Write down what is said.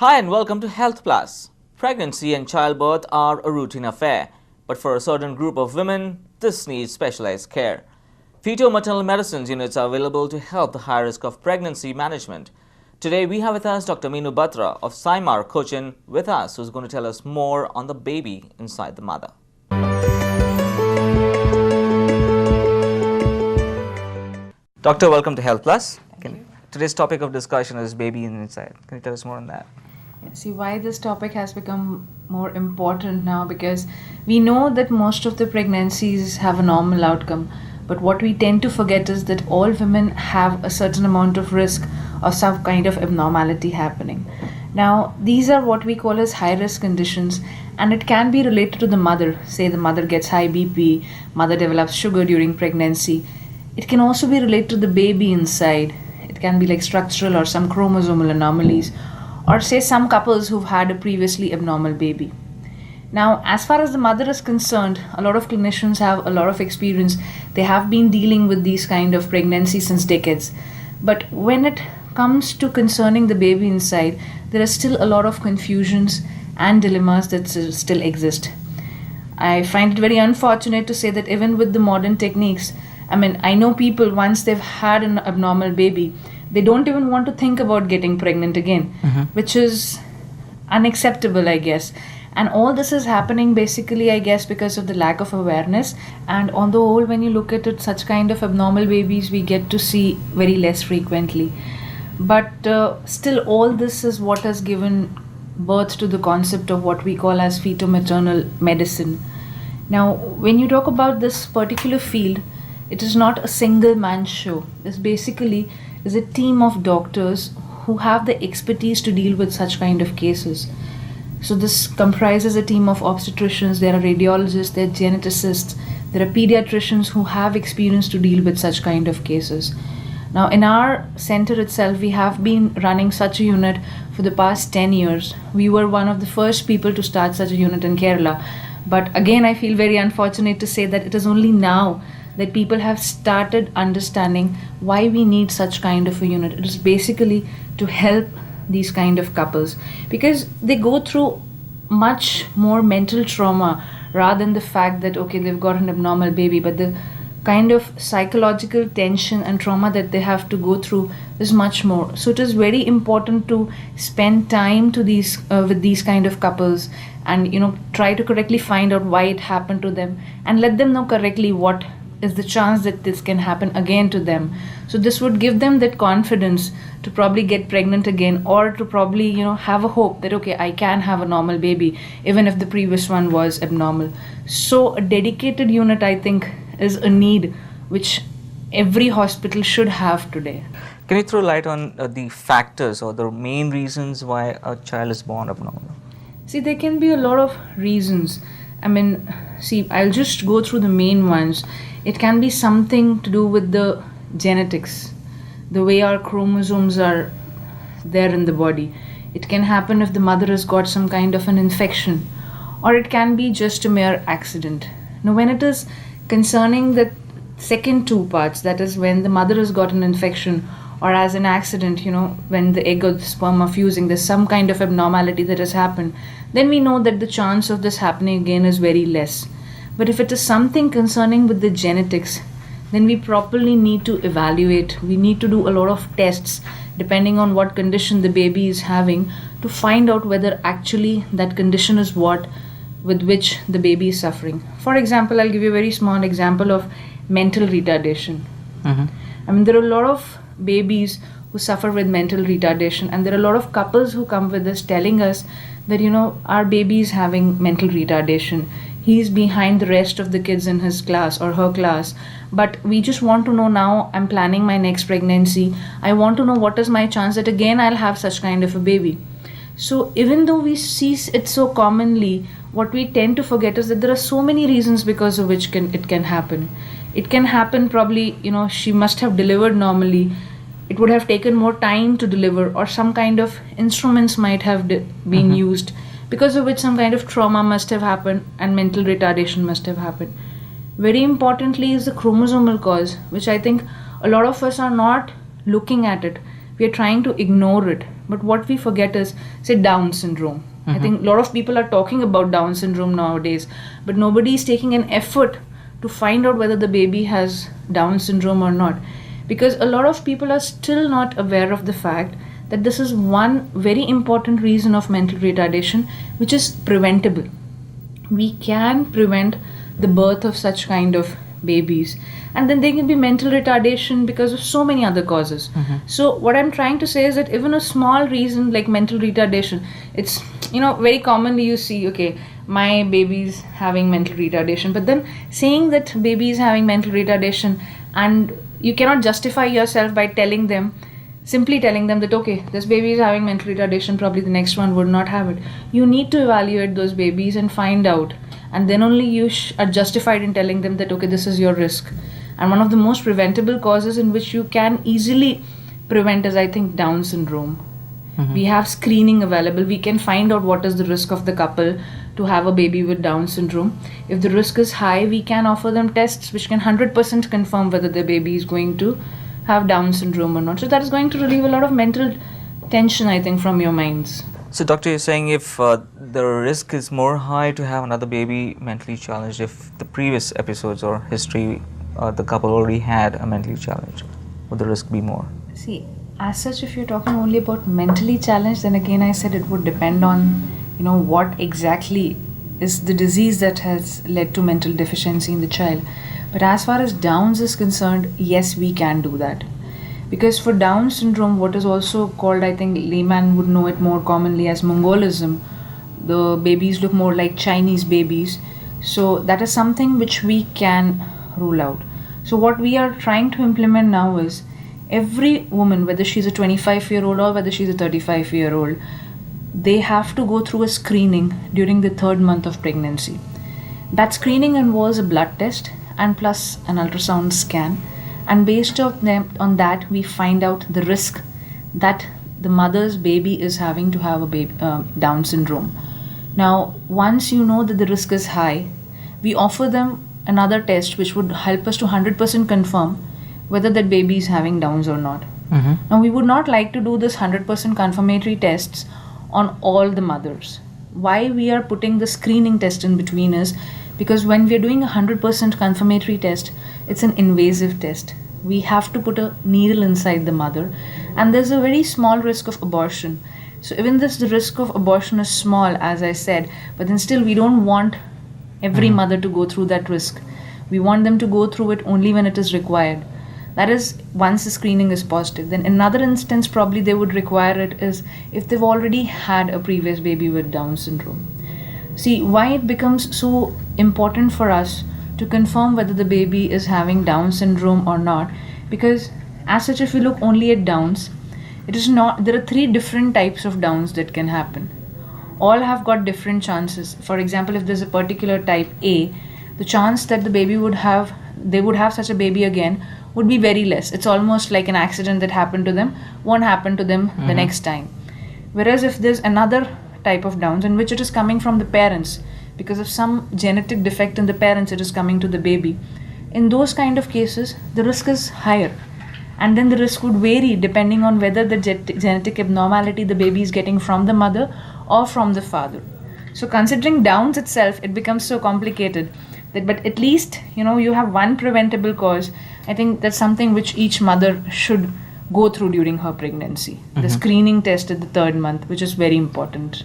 Hi and welcome to Health Plus. Pregnancy and childbirth are a routine affair, but for a certain group of women, this needs specialized care. Fetomaternal medicines units are available to help the high risk of pregnancy management. Today we have with us Dr. Meenu Batra of Saimar, Cochin with us, who's going to tell us more on the baby inside the mother. Doctor, welcome to Health Plus. Today's topic of discussion is baby inside. Can you tell us more on that? See why this topic has become more important now, because we know that most of the pregnancies have a normal outcome, but what we tend to forget is that all women have a certain amount of risk of some kind of abnormality happening. Now these are what we call as high risk conditions, and it can be related to the mother. Say the mother gets high BP, mother develops sugar during pregnancy. It can also be related to the baby inside. It can be like structural or some chromosomal anomalies, or say some couples who've had a previously abnormal baby. Now, as far as the mother is concerned, a lot of clinicians have a lot of experience. They have been dealing with these kind of pregnancies since decades. But when it comes to concerning the baby inside, there are still a lot of confusions and dilemmas that still exist. I find it very unfortunate to say that even with the modern techniques, I know people, once they've had an abnormal baby, they don't even want to think about getting pregnant again, which is unacceptable, I guess. And all this is happening basically, I guess, because of the lack of awareness. And on the whole, when you look at it, such kind of abnormal babies we get to see very less frequently. But still, all this is what has given birth to the concept of what we call as fetomaternal medicine. Now, when you talk about this particular field, it is not a single man show. This basically is a team of doctors who have the expertise to deal with such kind of cases. So this comprises a team of obstetricians, there are radiologists, there are geneticists, there are pediatricians who have experience to deal with such kind of cases. Now in our center itself, we have been running such a unit for the past 10 years. We were one of the first people to start such a unit in Kerala. But again, I feel very unfortunate to say that it is only now that people have started understanding why we need such kind of a unit. It is basically to help these kind of couples, because they go through much more mental trauma rather than the fact that okay, they've got an abnormal baby, but the kind of psychological tension and trauma that they have to go through is much more. So it is very important to spend time to these with these kind of couples, and try to correctly find out why it happened to them, and let them know correctly what is the chance that this can happen again to them. So this would give them that confidence to probably get pregnant again, or to probably have a hope that okay, I can have a normal baby even if the previous one was abnormal. So a dedicated unit, I think, is a need which every hospital should have today. Can you throw light on the factors or the main reasons why a child is born abnormal? See, there can be a lot of reasons. I'll just go through the main ones. It can be something to do with the genetics, the way our chromosomes are there in the body. It can happen if the mother has got some kind of an infection, or it can be just a mere accident. Now, when it is concerning the second two parts, that is when the mother has got an infection or as an accident, when the egg or the sperm are fusing, there's some kind of abnormality that has happened, then we know that the chance of this happening again is very less. But if it is something concerning with the genetics, then we properly need to evaluate. We need to do a lot of tests depending on what condition the baby is having, to find out whether actually that condition is what with which the baby is suffering. For example, I'll give you a very small example of mental retardation. There are a lot of babies who suffer with mental retardation, and there are a lot of couples who come with us telling us that our baby is having mental retardation. He's behind the rest of the kids in his class or her class, but we just want to know, now I'm planning my next pregnancy, I want to know what is my chance that again I'll have such kind of a baby. So even though we see it so commonly, what we tend to forget is that there are so many reasons because of which it can happen. It can happen probably, she must have delivered normally, it would have taken more time to deliver, or some kind of instruments might have been used, because of which some kind of trauma must have happened and mental retardation must have happened. Very importantly is the chromosomal cause, which I think a lot of us are not looking at it. We are trying to ignore it. But what we forget is, say, Down syndrome. I think a lot of people are talking about Down syndrome nowadays, but nobody is taking an effort to find out whether the baby has Down syndrome or not. Because a lot of people are still not aware of the fact that this is one very important reason of mental retardation, which is preventable. We can prevent the birth of such kind of babies, and then there can be mental retardation because of so many other causes. So what I'm trying to say is that even a small reason like mental retardation, it's, very commonly you see, okay, my baby's having mental retardation, but then saying that baby is having mental retardation, and you cannot justify yourself by simply telling them that, okay, this baby is having mental retardation, probably the next one would not have it. You need to evaluate those babies and find out, and then only you are justified in telling them that, okay, this is your risk. And one of the most preventable causes in which you can easily prevent is, I think, Down syndrome. We have screening available. We can find out what is the risk of the couple to have a baby with Down syndrome. If the risk is high, we can offer them tests which can 100% confirm whether the baby is going to have Down syndrome or not. So that is going to relieve a lot of mental tension, I think, from your minds. So doctor, you're saying if the risk is more high to have another baby mentally challenged, if the previous episodes or history, the couple already had a mentally challenge, would the risk be more? See, as such, if you're talking only about mentally challenged, then again I said it would depend on, what exactly is the disease that has led to mental deficiency in the child. But as far as Down's is concerned, yes, we can do that. Because for Down syndrome, what is also called, I think layman would know it more commonly as Mongolism, the babies look more like Chinese babies. So that is something which we can rule out. So what we are trying to implement now is, every woman, whether she's a 25-year-old or whether she's a 35-year-old, they have to go through a screening during the 3rd month of pregnancy. That screening involves a blood test and plus an ultrasound scan, and based on that we find out the risk that the mother's baby is having to have a Down syndrome. Now, once you know that the risk is high, we offer them another test which would help us to 100% confirm whether that baby is having Downs or not. Now, we would not like to do this 100% confirmatory tests on all the mothers. Why we are putting the screening test in between is because when we are doing a 100% confirmatory test, it's an invasive test. We have to put a needle inside the mother, and there's a very small risk of abortion. So even this, the risk of abortion is small, as I said, but then still we don't want every mother to go through that risk. We want them to go through it only when it is required. That is, once the screening is positive. Then another instance probably they would require it is if they've already had a previous baby with Down syndrome. See, why it becomes so important for us to confirm whether the baby is having Down syndrome or not, because as such, if you look only at Downs, it is not, there are 3 different types of Downs that can happen. All have got different chances. For example, if there's a particular type A, the chance that the baby they would have such a baby again would be very less. It's almost like an accident that happened to them won't happen to them the next time. Whereas if there's another type of Downs in which it is coming from the parents, because of some genetic defect in the parents, it is coming to the baby. In those kind of cases, the risk is higher. And then the risk would vary depending on whether the genetic abnormality the baby is getting from the mother or from the father. So considering Downs itself, it becomes so complicated. But at least, you have one preventable cause. I think that's something which each mother should go through during her pregnancy. The screening test at the 3rd month, which is very important.